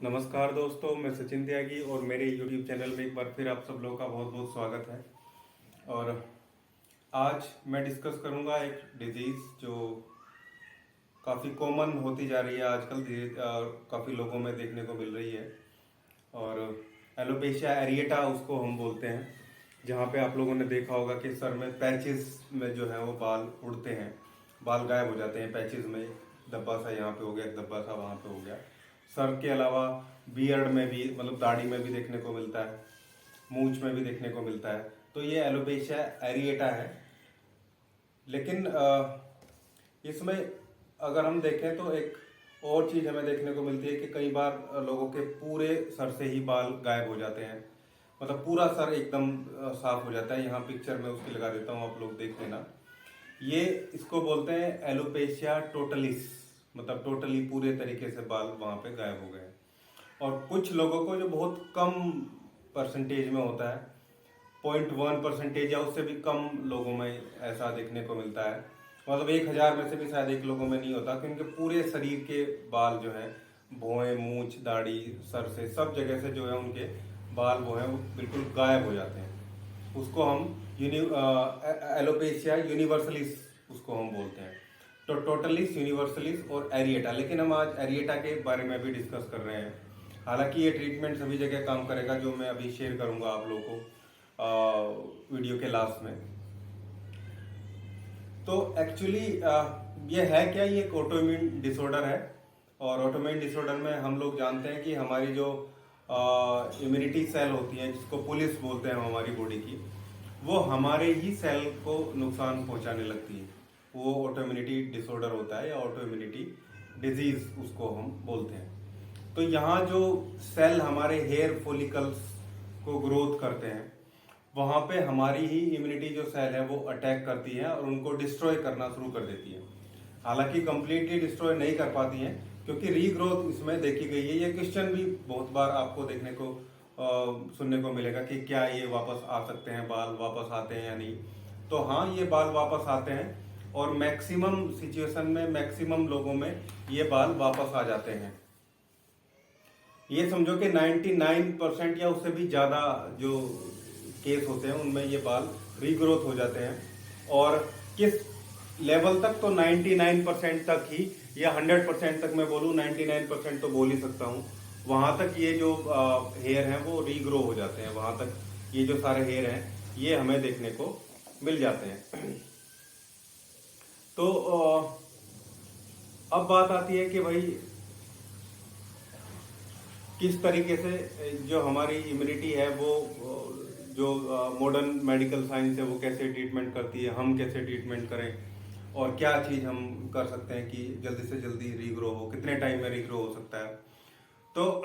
नमस्कार दोस्तों, मैं सचिन त्यागी और मेरे YouTube चैनल में एक बार फिर आप सब लोगों का बहुत बहुत स्वागत है। और आज मैं डिस्कस करूंगा एक डिजीज़ जो काफ़ी कॉमन होती जा रही है आजकल, काफ़ी लोगों में देखने को मिल रही है। और एलोपेशिया एरिएटा उसको हम बोलते हैं, जहाँ पे आप लोगों ने देखा होगा कि सर में पैचेस में जो है वो बाल उड़ते हैं, बाल गायब हो जाते हैं पैचेस में। धब्बा सा यहाँ पे हो गया, एक धब्बा सा वहाँ पे हो गया। सर के अलावा बियर्ड में भी, मतलब दाढ़ी में भी देखने को मिलता है, मूंछ में भी देखने को मिलता है। तो ये एलोपेशिया एरिएटा है। लेकिन इसमें अगर हम देखें तो एक और चीज़ हमें देखने को मिलती है कि कई बार लोगों के पूरे सर से ही बाल गायब हो जाते हैं, मतलब पूरा सर एकदम साफ हो जाता है। यहाँ पिक्चर में उसकी लगा देता हूँ, आप लोग देख लेना। ये इसको बोलते हैं एलोपेशिया टोटलिस, मतलब टोटली पूरे तरीके से बाल वहाँ पे गायब हो गए। और कुछ लोगों को जो बहुत कम परसेंटेज में होता है, 0.1% या उससे भी कम लोगों में ऐसा देखने को मिलता है, मतलब 1000 में से भी शायद एक लोगों में नहीं होता, क्योंकि पूरे शरीर के बाल जो है, भौहें, मूंछ, दाढ़ी, सर से सब जगह से जो है उनके बाल वो है वो बिल्कुल गायब हो जाते हैं। उसको हम एलोपेशिया यूनिवर्सलिस उसको हम बोलते हैं। तो टोटलिस, यूनिवर्सलिस और एरिएटा। लेकिन हम आज एरिएटा के बारे में भी डिस्कस कर रहे हैं। हालांकि ये ट्रीटमेंट सभी जगह काम करेगा, जो मैं अभी शेयर करूंगा आप लोगों को वीडियो के लास्ट में। तो एक्चुअली ये है क्या, ये एक ऑटोइम्यून डिसऑर्डर है। और ऑटोइम्यून डिसऑर्डर में हम लोग जानते हैं कि हमारी जो इम्यूनिटी सेल होती है, जिसको पुलिस बोलते हैं हमारी बॉडी की, वो हमारे ही सेल को नुकसान पहुंचाने लगती है। वो ऑटोइम्यूनिटी डिसऑर्डर होता है या ऑटोइम्यूनिटी डिजीज उसको हम बोलते हैं। तो यहाँ जो सेल हमारे हेयर फॉलिकल्स को ग्रोथ करते हैं, वहां पे हमारी ही इम्यूनिटी जो सेल है वो अटैक करती है और उनको डिस्ट्रॉय करना शुरू कर देती है। हालांकि कंप्लीटली डिस्ट्रॉय नहीं कर पाती हैं, क्योंकि रीग्रोथ इसमें देखी गई है। ये क्वेश्चन भी बहुत बार आपको देखने को सुनने को मिलेगा कि क्या ये वापस आ सकते हैं, बाल वापस आते हैं या नहीं। तो हाँ, ये बाल वापस आते हैं और मैक्सिमम सिचुएशन में, मैक्सिमम लोगों में ये बाल वापस आ जाते हैं। ये समझो कि 99% या उससे भी ज़्यादा जो केस होते हैं उनमें ये बाल रीग्रोथ हो जाते हैं। और किस लेवल तक, तो 99% तक ही, या 100% तक मैं बोलूँ, 99% तो बोल ही सकता हूँ, वहाँ तक ये जो हेयर हैं वो रीग्रो हो जाते हैं। वहाँ तक ये जो सारे हेयर हैं ये हमें देखने को मिल जाते हैं। तो अब बात आती है कि भाई किस तरीके से जो हमारी इम्यूनिटी है वो, जो मॉडर्न मेडिकल साइंस है वो कैसे ट्रीटमेंट करती है, हम कैसे ट्रीटमेंट करें, और क्या चीज़ हम कर सकते हैं कि जल्दी से जल्दी रीग्रो हो, कितने टाइम में रीग्रो हो सकता है। तो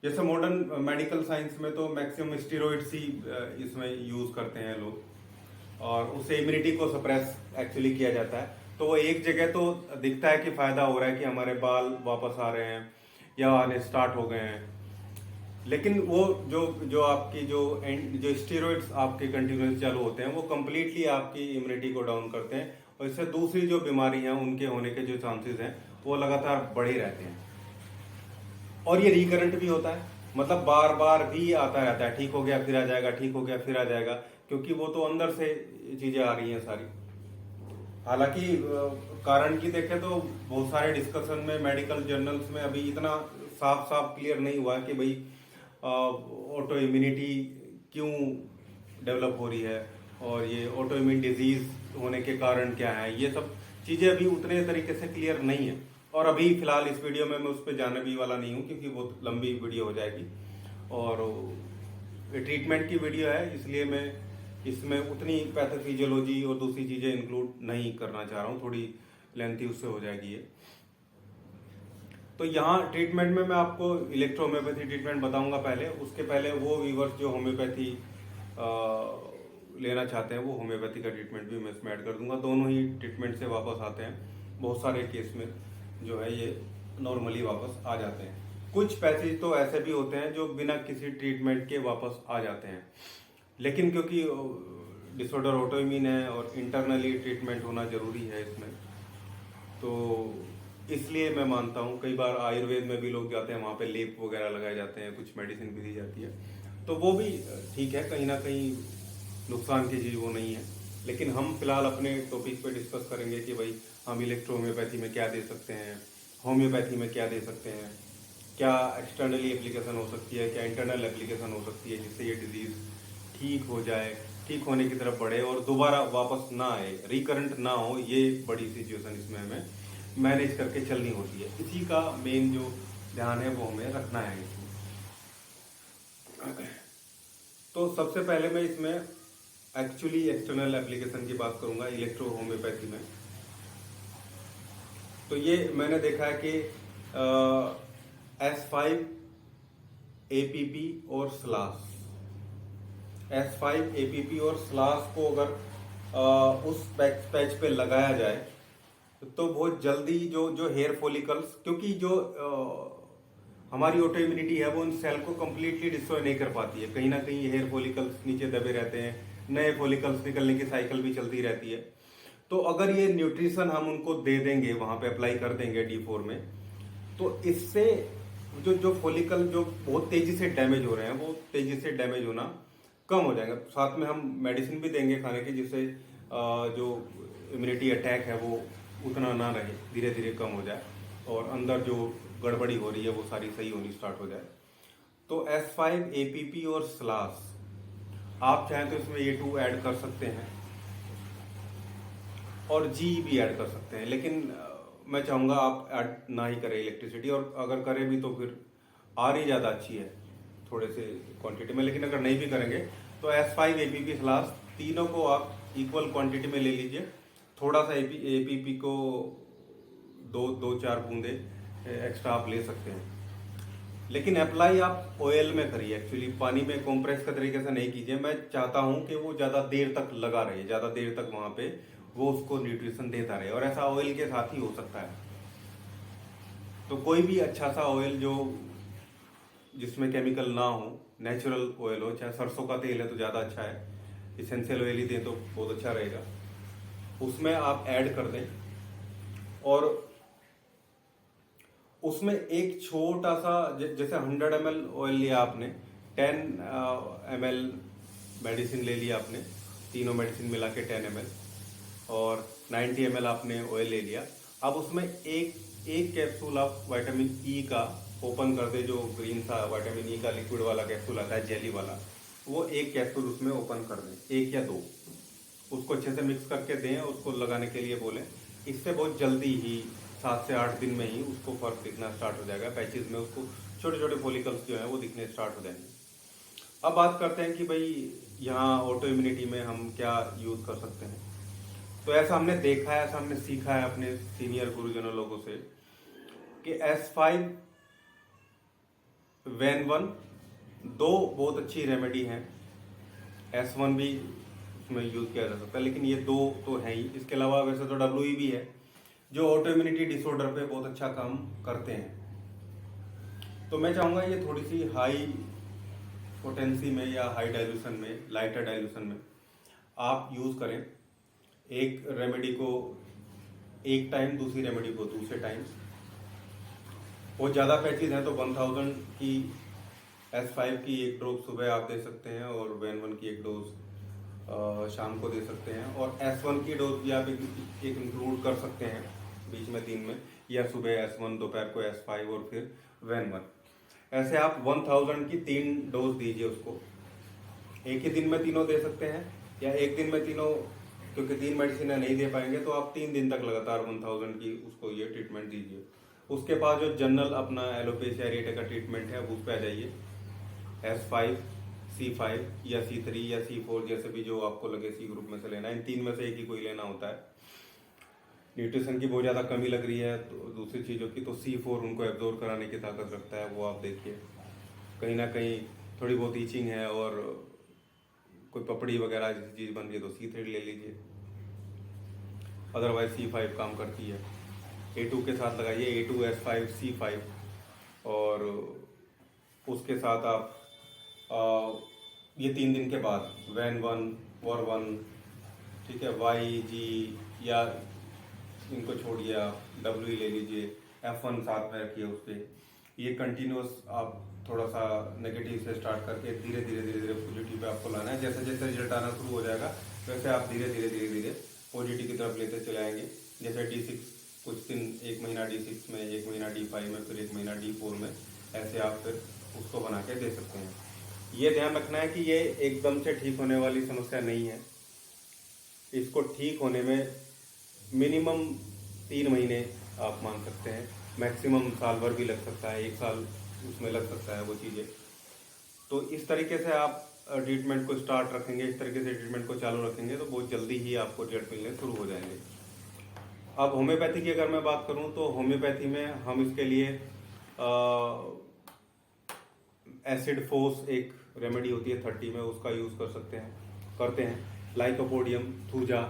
जैसे मॉडर्न मेडिकल साइंस में तो मैक्सिमम स्टेरॉइड्स ही इसमें यूज़ करते हैं लोग, और उससे इम्यूनिटी को सप्रेस एक्चुअली किया जाता है। तो वो एक जगह तो दिखता है कि फ़ायदा हो रहा है कि हमारे बाल वापस आ रहे हैं या आने स्टार्ट हो गए हैं, लेकिन वो जो जो आपकी जो स्टेरॉइड्स आपके कंटिन्यूस चालू होते हैं वो कम्प्लीटली आपकी इम्यूनिटी को डाउन करते हैं, और इससे दूसरी जो बीमारी हैं उनके होने के जो चांसेस हैं वो लगातार बढ़े रहते हैं। और ये रिकरेंट भी होता है, मतलब बार बार भी आता रहता है, ठीक हो गया फिर आ जाएगा, ठीक हो गया फिर आ जाएगा, क्योंकि वो तो अंदर से चीजें आ रही हैं सारी। हालांकि कारण की देखें तो बहुत सारे डिस्कशन में, मेडिकल जर्नल्स में अभी इतना साफ साफ क्लियर नहीं हुआ कि भाई ऑटो इम्यूनिटी क्यों डेवलप हो रही है और ये ऑटो इम्यून डिजीज होने के कारण क्या है। ये सब चीज़ें अभी उतने तरीके से क्लियर नहीं है। और अभी फिलहाल इस वीडियो में मैं उस पर जाने भी वाला नहीं हूँ, क्योंकि बहुत लंबी वीडियो हो जाएगी और ट्रीटमेंट की वीडियो है, इसलिए मैं इसमें उतनी पैथोफिजियोलॉजी और दूसरी चीज़ें इंक्लूड नहीं करना चाह रहा हूँ, थोड़ी लेंथी उससे हो जाएगी ये। तो यहाँ ट्रीटमेंट में मैं आपको इलेक्ट्रोहोम्योपैथी ट्रीटमेंट बताऊंगा पहले। उसके पहले वो व्यूवर्स जो होम्योपैथी लेना चाहते हैं वो होम्योपैथी का ट्रीटमेंट भी मैं इसमें ऐड कर दूंगा। दोनों ही ट्रीटमेंट से वापस आते हैं, बहुत सारे केस में जो है ये नॉर्मली वापस आ जाते हैं। कुछ पैसेज तो ऐसे भी होते हैं जो बिना किसी ट्रीटमेंट के वापस आ जाते हैं, लेकिन क्योंकि डिसऑर्डर ऑटोइम्यून है और इंटरनली ट्रीटमेंट होना जरूरी है इसमें, तो इसलिए मैं मानता हूँ, कई बार आयुर्वेद में भी लोग जाते हैं, वहाँ पे लेप वगैरह लगाए जाते हैं, कुछ मेडिसिन भी दी जाती है, तो वो भी ठीक है, कहीं ना कहीं नुकसान की चीज़ वो नहीं है। लेकिन हम फिलहाल अपने टॉपिक पे डिस्कस करेंगे कि भाई हम इलेक्ट्रो होम्योपैथी में क्या दे सकते हैं, होम्योपैथी में क्या दे सकते हैं, क्या एक्सटर्नली एप्लीकेशन हो सकती है, क्या इंटरनल एप्लीकेशन हो सकती है, जिससे ये डिजीज़ ठीक हो जाए, ठीक होने की तरफ बढ़े और दोबारा वापस ना आए, रिकरेंट ना हो। ये बड़ी सिचुएशन इसमें हमें मैनेज करके चलनी होती है। इसी का मेन जो ध्यान है वो हमें रखना है इसमें। तो सबसे पहले मैं इसमें एक्चुअली एक्सटर्नल एप्लीकेशन की बात करूंगा इलेक्ट्रो होम्योपैथी में। तो ये मैंने देखा है कि S5 APP और स्लास, S5 APP और स्लास को अगर उस पैच पे लगाया जाए तो बहुत जल्दी जो जो हेयर फॉलिकल्स, क्योंकि जो हमारी ऑटो इम्यूनिटी है वो उन सेल को कम्प्लीटली डिस्ट्रॉय नहीं कर पाती है, कहीं ना कहीं हेयर फॉलिकल्स नीचे दबे रहते हैं, नए फॉलिकल्स निकलने की साइकिल भी चलती रहती है। तो अगर ये न्यूट्रिशन हम उनको दे देंगे, वहां पे अप्लाई कर देंगे D4 में, तो इससे जो जो फॉलिकल जो बहुत तेजी से डैमेज हो रहे हैं वो तेजी से डैमेज होना कम हो जाएगा। साथ में हम मेडिसिन भी देंगे खाने की, जिससे जो इम्यूनिटी अटैक है वो उतना ना रहे, धीरे धीरे कम हो जाए और अंदर जो गड़बड़ी हो रही है वो सारी सही होनी स्टार्ट हो जाए। तो S5 APP और स्लास आप चाहें तो इसमें A2 ऐड कर सकते हैं और G भी ऐड कर सकते हैं, लेकिन मैं चाहूँगा आप ऐड ना ही करें इलेक्ट्रिसिटी, और अगर करें भी तो फिर R ही ज़्यादा अच्छी है थोड़े से क्वांटिटी में। लेकिन अगर नहीं भी करेंगे तो S5 APP स्लास तीनों को आप इक्वल क्वांटिटी में ले लीजिए। थोड़ा सा APP को दो चार बूंदे एक्स्ट्रा आप ले सकते हैं, लेकिन अप्लाई आप ऑयल में करिए। एक्चुअली पानी में कंप्रेस का तरीके से नहीं कीजिए। मैं चाहता हूं कि वो ज़्यादा देर तक लगा रहे, ज़्यादा देर तक वहां पे वो उसको न्यूट्रिशन देता रहे, और ऐसा ऑयल के साथ ही हो सकता है। तो कोई भी अच्छा सा ऑयल जो जिसमें केमिकल ना हो, नेचुरल ऑयल हो, चाहे सरसों का तेल है तो ज़्यादा अच्छा है, इसेंशियल ऑयल ही दें तो बहुत अच्छा रहेगा, उसमें आप ऐड कर दें। और उसमें एक छोटा सा जैसे 100 ml ऑयल लिया आपने, 10 ml मेडिसिन ले लिया आपने, तीनों मेडिसिन मिला के 10 ml, और 90 ml आपने ऑयल ले लिया। अब उसमें एक कैप्सूल आप विटामिन ई का ओपन कर दे, जो ग्रीन सा विटामिन ई का लिक्विड वाला कैप्सूल आता है, जेली वाला, वो एक कैप्सूल उसमें ओपन कर दें, एक या दो, उसको अच्छे से मिक्स करके दें और उसको लगाने के लिए बोलें। इससे बहुत जल्दी ही 7 से 8 दिन में ही उसको फर्क दिखना स्टार्ट हो जाएगा, पैचेज में उसको छोटे छोटे फॉलिकल्स जो हैं वो दिखने स्टार्ट हो जाएंगे। अब बात करते हैं कि भाई यहाँ ऑटो इम्यूनिटी में हम क्या यूज़ कर सकते हैं। तो ऐसा हमने देखा है, ऐसा हमने सीखा है अपने सीनियर गुरुजनों लोगों से कि S5 Ven1 दो बहुत अच्छी रेमेडी हैं। S1 भी उसमें यूज़ किया जा सकता है, लेकिन ये दो तो हैं ही। इसके अलावा वैसे तो WE भी है, जो ऑटो इम्यूनिटी डिसऑर्डर पे बहुत अच्छा काम करते हैं। तो मैं चाहूँगा ये थोड़ी सी हाई पोटेंसी में या हाई डाइल्यूशन में, लाइटर डाइल्यूशन में आप यूज़ करें। एक रेमेडी को एक टाइम, दूसरी रेमेडी को दूसरे टाइम। बहुत ज़्यादा पैचेज हैं तो 1000 की S5 की एक डोज सुबह आप दे सकते हैं और Ven1 की एक डोज शाम को दे सकते हैं, और S1 की डोज भी आप एक इंक्लूड कर सकते हैं बीच में दिन में, या सुबह S1, दोपहर को S5 और फिर Ven1। ऐसे आप 1000 की 3 डोज दीजिए उसको। एक ही दिन में तीनों दे सकते हैं, या एक दिन में तीनों, क्योंकि 3 मेडिसिन नहीं दे पाएंगे तो आप 3 दिन तक लगातार 1000 की उसको ये ट्रीटमेंट दीजिए। उसके बाद जो जनरल अपना एलोपैथी एरिएटा का ट्रीटमेंट है उस पर आ जाइए। S5, C5 या C3 या C4, जैसे भी जो आपको लगे C ग्रुप में से लेना है। इन 3 में से एक ही कोई लेना होता है। न्यूट्रिशन की बहुत ज़्यादा कमी लग रही है तो दूसरी चीज़ों की, तो C4 उनको एब्जॉर्ब कराने की ताकत रखता है, वो आप देखिए। कहीं ना कहीं थोड़ी बहुत ईचिंग है और कोई पपड़ी वगैरह जैसी चीज़ बन रही है तो C3 ले लीजिए, अदरवाइज C5 काम करती है। A2 के साथ लगाइए, A2 S5 C5, और उसके साथ आप ये 3 दिन के बाद Ven1 और 1, ठीक है, YG या इनको छोड़िए, आप W ले लीजिए, F1 साथ में रखिए उस पर। ये कंटिन्यूस आप थोड़ा सा नेगेटिव से स्टार्ट करके धीरे धीरे धीरे धीरे पॉजिटिव पे आपको लाना है। जैसे जैसे रिजल्ट आना शुरू हो जाएगा वैसे आप धीरे धीरे धीरे धीरे पॉजिटिव की तरफ लेते चले आएंगे। जैसे D6 कुछ दिन, 1 महीना D6 में, 1 महीना D5 में, फिर 1 महीना D4 में, ऐसे आप फिर उसको बना के दे सकते हैं। ये ध्यान रखना है कि ये एकदम से ठीक होने वाली समस्या नहीं है। इसको ठीक होने में मिनिमम 3 महीने आप मान सकते हैं, मैक्सिमम साल भर भी लग सकता है, 1 साल उसमें लग सकता है वो चीज़ें। तो इस तरीके से आप ट्रीटमेंट को स्टार्ट रखेंगे, इस तरीके से ट्रीटमेंट को चालू रखेंगे तो बहुत जल्दी ही आपको रिजल्ट मिलने शुरू हो जाएंगे। अब होम्योपैथी की अगर मैं बात करूं तो होम्योपैथी में हम इसके लिए एसिड फोस एक रेमेडी होती है 30 में, उसका यूज़ कर सकते हैं, करते हैं। लाइकोपोडियम, थूजा,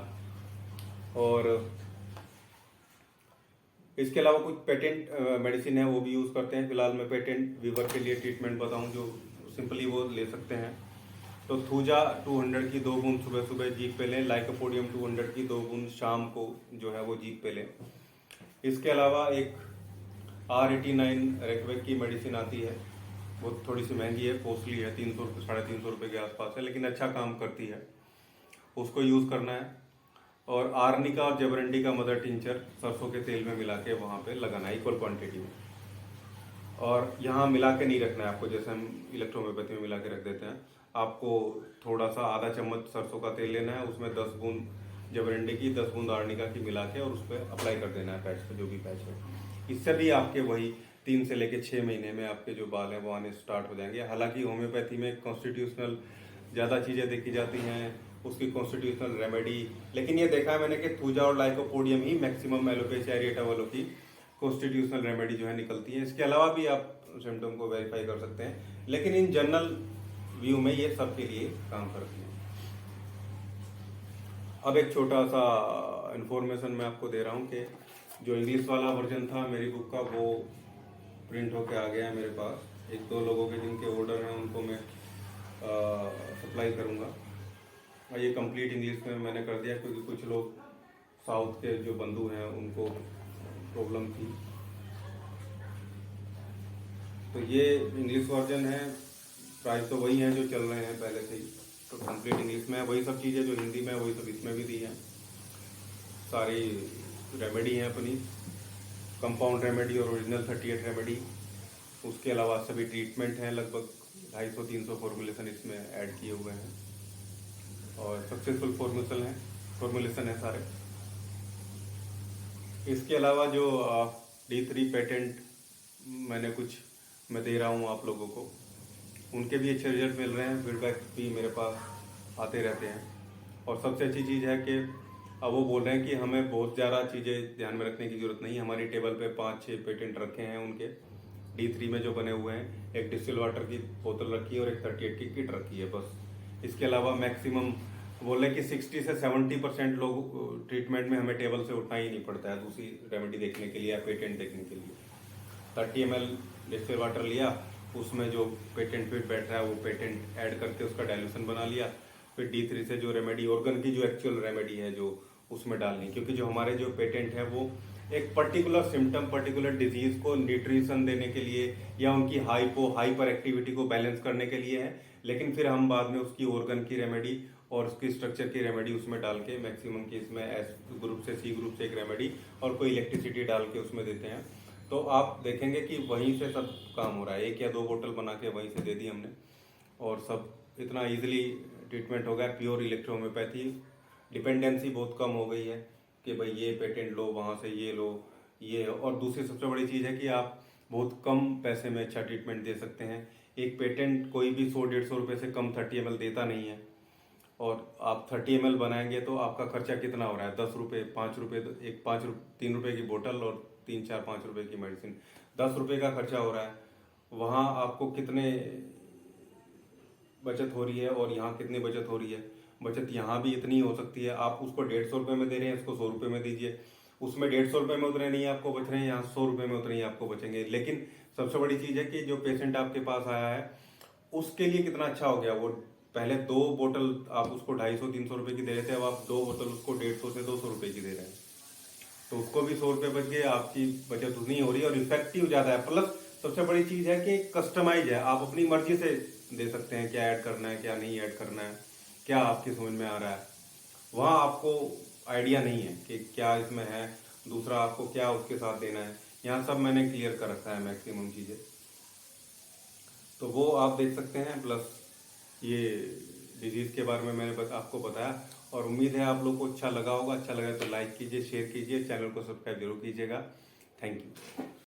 और इसके अलावा कुछ पेटेंट मेडिसिन है वो भी यूज़ करते हैं। फिलहाल मैं पेटेंट वीवर के लिए ट्रीटमेंट बताऊं जो सिंपली वो ले सकते हैं। तो थूजा 200 की 2 बूंद सुबह सुबह जीभ पे लें। लाइकोपोडियम 200 की 2 बूंद शाम को जो है वो जीभ पे लें। इसके अलावा एक R89 रेकवेक की मेडिसिन आती है, वो थोड़ी सी महंगी है, कॉस्टली है, 300 350 रुपये के आसपास है, लेकिन अच्छा काम करती है, उसको यूज़ करना है। और आर्निका और जबरंडी का मदर टिंचर सरसों के तेल में मिला के वहाँ पे लगाना है इक्वल क्वांटिटी में। और यहाँ मिला के नहीं रखना है आपको, जैसे हम इलेक्ट्रोहोम्योपैथी में मिला के रख देते हैं। आपको थोड़ा सा आधा चम्मच सरसों का तेल लेना है, उसमें 10 बूंद जबरंडी की, 10 बूंद आर्निका की मिला के और उस पर अप्लाई कर देना है पैच पे, जो भी पैच है। इससे भी आपके वही 3 से लेकर 6 महीने में आपके जो बाल हैं वो आने स्टार्ट हो जाएंगे। हालांकि होम्योपैथी में कॉन्स्टिट्यूशनल ज़्यादा चीज़ें देखी जाती हैं, उसकी कॉन्स्टिट्यूशनल रेमेडी, लेकिन ये देखा है मैंने कि थूजा और लाइकोपोडियम ही मैक्सिमम एलोपेशिया एरिएटा वालों की कॉन्स्टिट्यूशनल रेमेडी जो है निकलती है। इसके अलावा भी आप सिम्टम को वेरीफाई कर सकते हैं, लेकिन इन जनरल व्यू में ये सबके लिए काम करती है। अब एक छोटा सा इन्फॉर्मेशन मैं आपको दे रहा हूँ कि जो इंग्लिश वाला वर्जन था मेरी बुक का वो प्रिंट होके आ गया है मेरे पास। 1-2 लोगों के जिनके ऑर्डर हैं उनको मैं सप्लाई करूँगा। और ये कंप्लीट इंग्लिश में मैंने कर दिया क्योंकि कुछ लोग साउथ के जो बंधु हैं उनको प्रॉब्लम थी। तो ये इंग्लिश वर्जन है, प्राइस तो वही है जो चल रहे हैं पहले से ही। तो कंप्लीट इंग्लिश में वही सब चीज़ें जो हिंदी में वही सब इसमें भी दी हैं। सारी रेमेडी हैं अपनी, कंपाउंड रेमेडी और ओरिजिनल 38 रेमेडी। उसके अलावा सभी ट्रीटमेंट हैं, लगभग 250-300 फॉर्मुलेशन इसमें ऐड किए हुए हैं और सक्सेसफुल फॉर्मुलेशन है सारे। इसके अलावा जो D3 पेटेंट मैंने कुछ मैं दे रहा हूँ आप लोगों को, उनके भी अच्छे रिजल्ट मिल रहे हैं, फीडबैक भी मेरे पास आते रहते हैं। और सबसे अच्छी चीज़ है कि अब वो बोल रहे हैं कि हमें बहुत ज़्यादा चीज़ें ध्यान में रखने की ज़रूरत नहीं है। हमारी टेबल पे 5-6 पेटेंट रखे हैं उनके D3 में जो बने हुए हैं। एक डिस्टिल वाटर की बोतल रखी है और एक 38 की किट रखी है बस। इसके अलावा मैक्सिमम बोल रहे हैं कि 60 से 70% लोग ट्रीटमेंट में हमें टेबल से उठना ही नहीं पड़ता है दूसरी रेमेडी देखने के लिए या पेटेंट देखने के लिए। 30 ml डिस्टिल वाटर लिया, उसमें जो पेटेंट फिट बैठ रहा है वो पेटेंट ऐड करके उसका डाइल्यूशन बना लिया, फिर D3 से जो रेमेडी ऑर्गन की जो एक्चुअल रेमेडी है जो उसमें डालनी। क्योंकि जो हमारे जो पेटेंट है वो एक पर्टिकुलर सिम्टम, पर्टिकुलर डिजीज को न्यूट्रिशन देने के लिए या उनकी हाइपर एक्टिविटी को बैलेंस करने के लिए है, लेकिन फिर हम बाद में उसकी ऑर्गन की रेमेडी और उसकी स्ट्रक्चर की रेमेडी उसमें डाल के मैक्सिमम केस में एस ग्रुप से सी ग्रुप से एक रेमेडी और कोई इलेक्ट्रिसिटी डाल के उसमें देते हैं। तो आप देखेंगे कि वहीं से सब काम हो रहा है। 1 या 2 बोतल बना के वहीं से दे दी हमने और सब इतना इजीली ट्रीटमेंट हो गया। प्योर इलेक्ट्रो होम्योपैथी, डिपेंडेंसी बहुत कम हो गई है कि भाई ये पेटेंट लो, वहाँ से ये लो, ये। और दूसरी सबसे बड़ी चीज़ है कि आप बहुत कम पैसे में अच्छा ट्रीटमेंट दे सकते हैं। एक पेटेंट कोई भी 100-150 रुपये से कम 30 ml देता नहीं है, और आप 30 ml बनाएंगे तो आपका खर्चा कितना हो रहा है? 10 रुपये, 5 रुपये, एक 3 रुपये की बोतल और 3-4-5 रुपये की मेडिसिन, 10 रुपये का खर्चा हो रहा है। वहाँ आपको कितने बचत हो रही है और यहाँ कितनी बचत हो रही है? बचत यहाँ भी इतनी हो सकती है। आप उसको 150 रुपये में दे रहे हैं, इसको 100 रुपये में दीजिए, उसमें 150 रुपये में उतने नहीं आपको बच रहे हैं, यहाँ 100 रुपये में उतने ही आपको बचेंगे। लेकिन सबसे बड़ी चीज़ है कि जो पेशेंट आपके पास आया है उसके लिए कितना अच्छा हो गया। वो पहले 2 बोतल आप उसको 250-300 रुपये की दे रहे थे, अब आप 2 बोतल उसको 150 से 200 रुपये की दे रहे हैं। तो उसको भी 100 रुपये बच गए, आपकी बचत उतनी हो रही है और इफेक्टिव ज़्यादा है। प्लस सबसे बड़ी चीज़ है कि कस्टमाइज है, आप अपनी मर्जी से दे सकते हैं क्या ऐड करना है क्या नहीं ऐड करना है, क्या आपकी समझ में आ रहा है। वहाँ आपको आइडिया नहीं है कि क्या इसमें है, दूसरा आपको क्या उसके साथ देना है। यहाँ सब मैंने क्लियर कर रखा है मैक्सिमम चीज़ें, तो वो आप देख सकते हैं। प्लस ये डिजीज़ के बारे में मैंने आपको बताया, और उम्मीद है आप लोग को अच्छा लगा होगा। अच्छा लगा तो लाइक कीजिए, शेयर कीजिए, चैनल को सब्सक्राइब जरूर कीजिएगा। Thank you.